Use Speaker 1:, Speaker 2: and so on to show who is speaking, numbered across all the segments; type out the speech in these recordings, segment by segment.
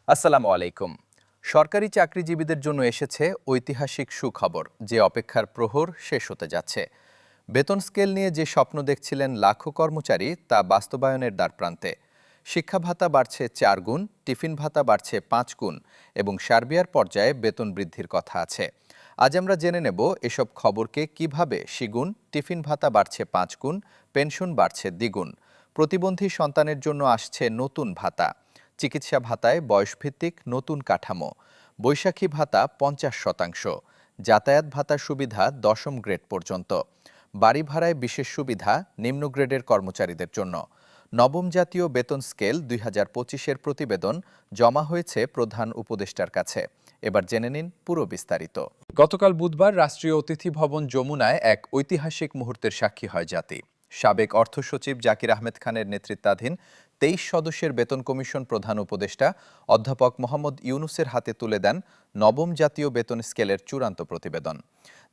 Speaker 1: আসসালামু আলাইকুম। সরকারি চাকরিজীবীদের জন্য এসেছে ঐতিহাসিক সুখবর, যে অপেক্ষার প্রহর শেষ হতে যাচ্ছে। বেতন স্কেল নিয়ে যে স্বপ্ন দেখছিলেন লাখো কর্মচারী, তা বাস্তবায়নের দ্বারপ্রান্তে। শিক্ষা ভাতা বাড়ছে 4 গুণ, টিফিন ভাতা বাড়ছে 5 গুণ এবং সার্বিয়ার পর্যায়ে বেতন বৃদ্ধির কথা আছে। আজ আমরা জেনে নেব এসব খবরকে কিভাবে শিগুন, টিফিন ভাতা বাড়ছে 5 গুণ, পেনশন বাড়ছে দ্বিগুণ, প্রতিবন্ধী সন্তানের জন্য আসছে নতুন ভাতা, চিকিৎসা ভাতায় বয়সভিত্তিক নতুন কাঠামো, বৈশাখী ভাতা 50%, যাতায়াত ভাতার সুবিধা 10ম গ্রেড পর্যন্ত, বাড়ি ভাড়ায় বিশেষ সুবিধা নিম্ন গ্রেডের কর্মচারীদের জন্য। নবম জাতীয় বেতন স্কেল 2025-এর প্রতিবেদন জমা হয়েছে প্রধান উপদেষ্টার কাছে। এবার জেনে নিন পুরো বিস্তারিত। গতকাল বুধবার রাষ্ট্রীয় অতিথি ভবন যমুনায় এক ঐতিহাসিক মুহূর্তের সাক্ষী হয় জাতি। সাবেক অর্থ সচিব জাকির আহমেদ খানের নেতৃত্বাধীন 23 সদস্যের বেতন কমিশন প্রধান উপদেষ্টা অধ্যাপক মোহাম্মদ ইউনুসের হাতে তুলে দেন নবম জাতীয় বেতন স্কেলের চূড়ান্ত প্রতিবেদন।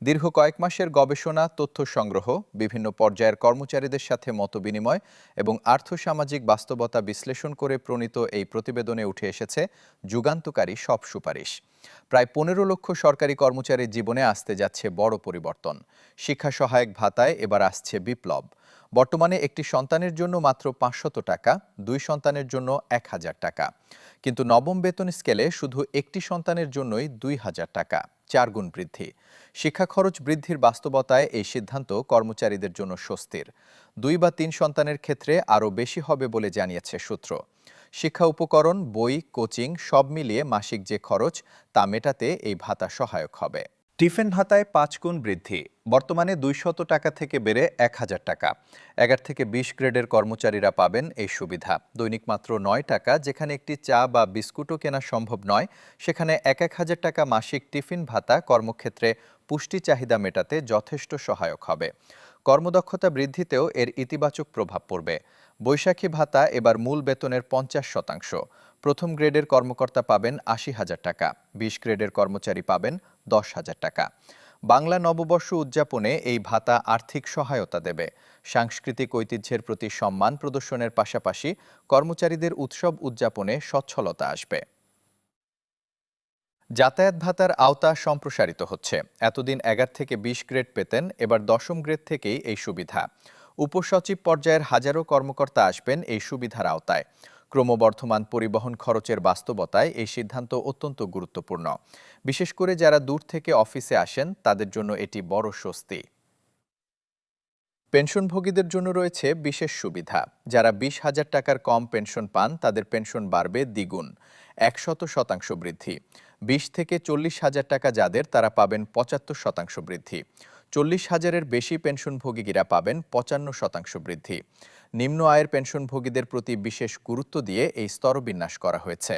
Speaker 1: দীর্ঘ কয়েক মাসের গবেষণা, তথ্য সংগ্রহ, বিভিন্ন পর্যায়ের কর্মচারীদের সাথে মতবিনিময় এবং আর্থসামাজিক বাস্তবতা বিশ্লেষণ করে প্রণীত এই প্রতিবেদনে উঠে এসেছে যুগান্তকারী সব সুপারিশ। প্রায় 15 লক্ষ সরকারি কর্মচারীর জীবনে আসতে যাচ্ছে বড় পরিবর্তন। শিক্ষা সহায়ক ভাতায় এবার আসছে বিপ্লব। বর্তমানে একটি সন্তানের জন্য মাত্র 500 টাকা, 2 সন্তানের জন্য 1000 টাকা। কিন্তু নবম বেতন স্কেলে শুধু একটি সন্তানের জন্যই 2000 টাকা, 4 গুণ বৃদ্ধি। শিক্ষা খরচ বৃদ্ধির বাস্তবতায় এই সিদ্ধান্ত কর্মচারীদের জন্য স্বস্তির। 2 বা 3 সন্তানের ক্ষেত্রে আরও বেশি হবে বলে জানিয়েছে সূত্র। শিক্ষা উপকরণ, বই, কোচিং সব মিলিয়ে মাসিক যে খরচ, তা মেটাতে এই ভাতা সহায়ক হবে। টিফিন ভাতায় 5 গুণ বৃদ্ধি। বর্তমানে 200 টাকা থেকে বেড়ে 1000 টাকা। 11 থেকে 20 গ্রেডের কর্মচারীরা পাবেন এই সুবিধা। দৈনিক মাত্র 9 টাকা, যেখানে একটি চা বা বিস্কুটও কেনা সম্ভব নয়, সেখানে 1000 টাকা মাসিক টিফিন ভাতা কর্মক্ষেত্রে পুষ্টি চাহিদা মেটাতে যথেষ্ট সহায়ক হবে। কর্মদক্ষতা বৃদ্ধিতেও এর ইতিবাচক প্রভাব পড়বে। বৈশাখী ভাতা এবার মূল বেতনের 50%। প্রথম গ্রেডের কর্মকর্তা পাবেন 80,000 টাকা, 20 গ্রেডের কর্মচারী পাবেন 10,000 টাকা। বাংলা নববর্ষ উদযাপনে এই ভাতা আর্থিক সহায়তা দেবে। সাংস্কৃতিক ঐতিহ্যের প্রতি সম্মান প্রদর্শনের পাশাপাশি কর্মচারীদের উৎসব উদযাপনে সচ্ছলতা আসবে। যাতায়াত ভাতার আওতা সম্প্রসারিত হচ্ছে। এতদিন 11 থেকে 20 গ্রেড পেতেন, এবার 10ম গ্রেড থেকেই এই সুবিধা। উপসচিব পর্যায়ের হাজারো কর্মকর্তা আসবেন এই সুবিধার আওতায়। ক্রমবর্ধমান পরিবহন খরচের বাস্তবতায় এই সিদ্ধান্ত অত্যন্ত গুরুত্বপূর্ণ। বিশেষ করে যারা দূর থেকে অফিসে আসেন, তাদের জন্য এটি বড় স্বস্তি। পেনশনভোগীদের জন্য রয়েছে বিশেষ সুবিধা। যারা 20,000 টাকার কম পেনশন পান, তাদের পেনশন বাড়বে দ্বিগুণ, 100% বৃদ্ধি। 20 থেকে 40,000 টাকা যাদের, তারা পাবেন 75% বৃদ্ধি। 40,000-এর বেশি পেনশনভোগীরা পাবেন 55% বৃদ্ধি। নিম্ন আয়ের পেনশনভোগীদের প্রতি বিশেষ গুরুত্ব দিয়ে এই স্তরবিন্যাস করা হয়েছে।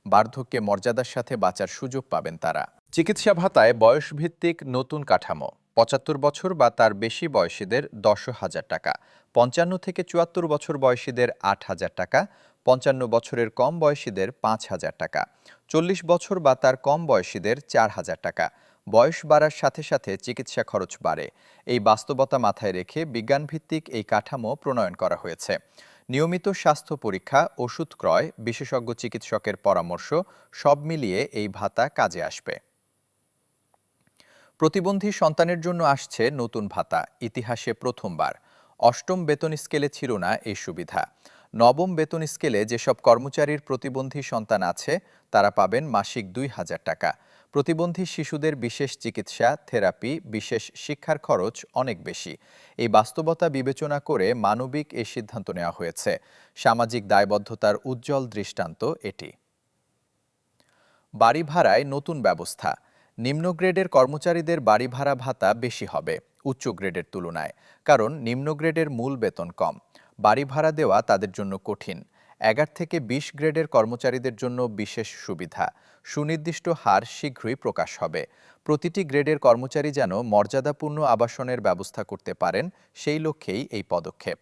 Speaker 1: বার্ধক্যে মর্যাদার সাথে বাঁচার সুযোগ পাবেন তারা। চিকিৎসা ভাতায় বয়সভিত্তিক নতুন কাঠামো। 75 বছর বা তার বেশি বয়সীদের 10,000 টাকা, 55 থেকে 74 বছর বয়সীদের 8,000 টাকা, 55 বছরের কম বয়সীদের 5,000 টাকা, 40 বছর বা তার কম বয়সীদের 4,000 টাকা। বয়স বাড়ার সাথে সাথে চিকিৎসা খরচ বাড়ে। এই বাস্তবতা মাথায় রেখে বিজ্ঞানভিত্তিক এই কাঠামো প্রণয়ন করা হয়েছে। নিয়মিত স্বাস্থ্য পরীক্ষা, ওষুধ ক্রয়, বিশেষজ্ঞ চিকিৎসকের পরামর্শ সব মিলিয়ে এই ভাতা কাজে আসবে। প্রতিবন্ধী সন্তানের জন্য আসছে নতুন ভাতা, ইতিহাসে প্রথমবার। 8ম বেতন স্কেলে ছিল না এই সুবিধা। নবম বেতন স্কেলে যেসব কর্মচারীর প্রতিবন্ধী সন্তান আছে, তারা পাবেন মাসিক 2,000 টাকা। প্রতিবন্ধী শিশুদের বিশেষ চিকিৎসা, থেরাপি, বিশেষ শিক্ষার খরচ অনেক বেশি। এই বাস্তবতা বিবেচনা করে মানবিক এই সিদ্ধান্ত নেওয়া হয়েছে। সামাজিক দায়বদ্ধতার উজ্জ্বল দৃষ্টান্ত এটি। বাড়ি ভাড়ায় নতুন ব্যবস্থা। নিম্ন গ্রেডের কর্মচারীদের বাড়ি ভাড়া ভাতা বেশি হবে উচ্চ গ্রেডের তুলনায়, কারণ নিম্ন গ্রেডের মূল বেতন কম। বাড়ি ভাড়া দেওয়া তাদের জন্য কঠিন। 11 থেকে 20 গ্রেডের কর্মচারীদের জন্য বিশেষ সুবিধা। সুনির্দিষ্ট হার শীঘ্রই প্রকাশ হবে। প্রতিটি গ্রেডের কর্মচারী যেন মর্যাদাপূর্ণ আবাসনের ব্যবস্থা করতে পারেন, সেই লক্ষ্যেই এই পদক্ষেপ।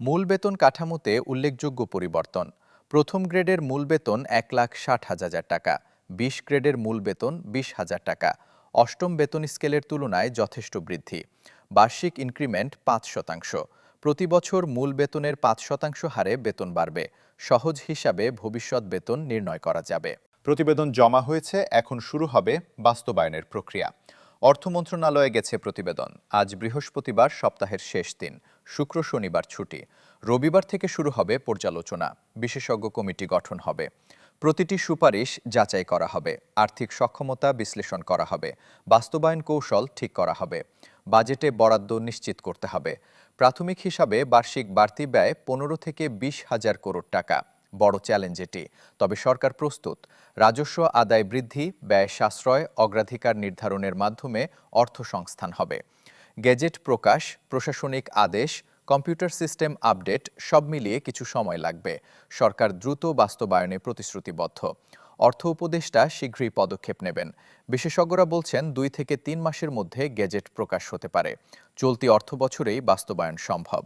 Speaker 1: মূল বেতন কাঠামোতে উল্লেখযোগ্য পরিবর্তন। প্রথম গ্রেডের মূল বেতন 1,60,000 টাকা, 20 গ্রেডের মূল বেতন 20,000 টাকা। 8ম বেতন স্কেলের তুলনায় যথেষ্ট বৃদ্ধি। বার্ষিক ইনক্রিমেন্ট 5%। প্রতি বছর মূল বেতনের 5% হারে বেতন বাড়বে। সহজ হিসাবে ভবিষ্যৎ বেতন নির্ণয় করা যাবে। প্রতিবেদন জমা হয়েছে, এখন শুরু হবে বাস্তবায়নের প্রক্রিয়া। অর্থ মন্ত্রণালয়ে গেছে প্রতিবেদন। আজ বৃহস্পতিবার, সপ্তাহের শেষ দিন। শুক্র শনিবার ছুটি। রবিবার থেকে শুরু হবে পর্যালোচনা। বিশেষজ্ঞ কমিটি গঠন হবে। প্রতিটি সুপারিশ যাচাই করা হবে। আর্থিক সক্ষমতা বিশ্লেষণ করা হবে। বাস্তবায়ন কৌশল ঠিক করা হবে। বাজেটে বরাদ্দ নিশ্চিত করতে হবে। প্রাথমিক হিসাবে বার্ষিক বাড়তি ব্যয় 15 থেকে 20,000 করোড় টাকা। বড় চ্যালেঞ্জ এটি, তবে সরকার প্রস্তুত। রাজস্ব আদায় বৃদ্ধি, ব্যয় সাশ্রয়, অগ্রাধিকার নির্ধারণের মাধ্যমে অর্থ সংস্থান হবে। গেজেট প্রকাশ, প্রশাসনিক আদেশ, কম্পিউটার সিস্টেম আপডেট সব মিলিয়ে কিছু সময় লাগবে। সরকার দ্রুত বাস্তবায়নে প্রতিশ্রুতিবদ্ধ। অর্থ উপদেষ্টা শীঘ্রই পদক্ষেপ নেবেন। বিশেষজ্ঞরা বলছেন 2 থেকে 3 মাসের মধ্যে গেজেট প্রকাশ হতে পারে। চলতি অর্থবছরেই বাস্তবায়ন সম্ভব।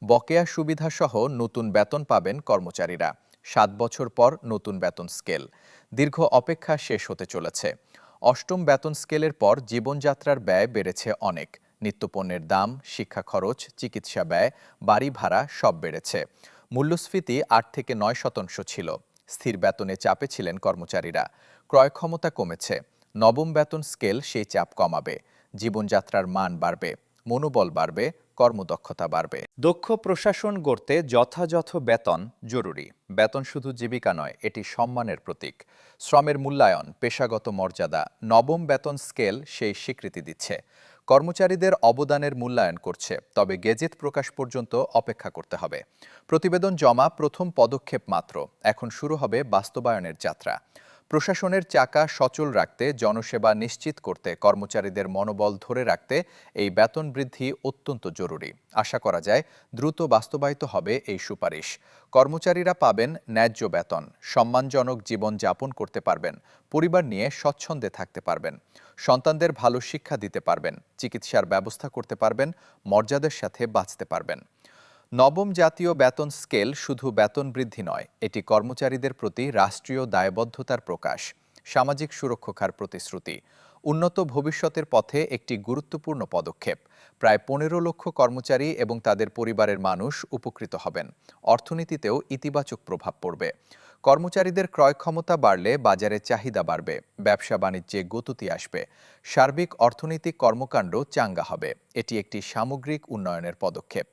Speaker 1: বকেয়া সুবিধাসহ নতুন বেতন পাবেন কর্মচারীরা। 7 বছর পর নতুন বেতন স্কেল। দীর্ঘ অপেক্ষা শেষ হতে চলেছে। 8ম বেতন স্কেলের পর জীবনযাত্রার ব্যয় বেড়েছে অনেক। নিত্যপণ্যের দাম, শিক্ষা খরচ, চিকিৎসা ব্যয়, বাড়ি ভাড়া সব বেড়েছে। মূল্যস্ফীতি 8 থেকে 9% ছিল। স্থির বেতনে চাপে ছিলেন কর্মচারীরা। ক্রয় ক্ষমতা কমেছে। 9ম বেতন স্কেল সেই চাপ কমাবে। জীবনযাত্রার মান বাড়বে, মনোবল বাড়বে, কর্মদক্ষতা বাড়বে। দক্ষ প্রশাসন গড়তে যথাযথ বেতন জরুরি। বেতন শুধু জীবিকা নয়, এটি সম্মানের প্রতীক। শ্রমের মূল্যায়ন, পেশাগত মর্যাদা। 9ম বেতন স্কেল সেই স্বীকৃতি দিচ্ছে। কর্মচারীদের অবদানের মূল্যায়ন করছে, তবে গেজেট প্রকাশ পর্যন্ত অপেক্ষা করতে হবে। প্রতিবেদন জমা প্রথম পদক্ষেপ মাত্র। এখন শুরু হবে বাস্তবায়নের যাত্রা। প্রশাসনের চাকা সচল রাখতে, জনসেবা নিশ্চিত করতে, কর্মচারীদের মনোবল ধরে রাখতে এই বেতন বৃদ্ধি অত্যন্ত জরুরি। আশা করা যায় দ্রুত বাস্তবায়িত হবে এই সুপারিশ। কর্মচারীরা পাবেন ন্যায্য বেতন, সম্মানজনক জীবন যাপন করতে পারবেন, পরিবার নিয়ে স্বচ্ছন্দে থাকতে পারবেন, সন্তানদের ভালো শিক্ষা দিতে পারবেন, চিকিৎসার ব্যবস্থা করতে পারবেন, মর্যাদার সাথে বাঁচতে পারবেন। 9ম জাতীয় বেতন স্কেল শুধু বেতন বৃদ্ধি নয়, এটি কর্মচারীদের প্রতি রাষ্ট্রীয় দায়বদ্ধতার প্রকাশ, সামাজিক সুরক্ষার প্রতিশ্রুতি। উন্নত ভবিষ্যতের পথে একটি গুরুত্বপূর্ণ পদক্ষেপ। প্রায় 15 লক্ষ কর্মচারী এবং তাদের পরিবারের মানুষ উপকৃত হবেন। অর্থনীতিতেও ইতিবাচক প্রভাব পড়বে। কর্মচারীদের ক্রয় ক্ষমতা বাড়লে বাজারে চাহিদা বাড়বে, ব্যবসা বাণিজ্যে গতি আসবে, সার্বিক অর্থনৈতিক কর্মকাণ্ড চাঙ্গা হবে। এটি একটি সামগ্রিক উন্নয়নের পদক্ষেপ।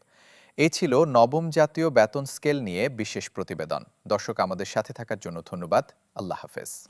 Speaker 1: এই ছিল 9ম জাতীয় বেতন স্কেল নিয়ে বিশেষ প্রতিবেদন। দর্শক, আমাদের সাথে থাকার জন্য ধন্যবাদ। আল্লাহ হাফেজ।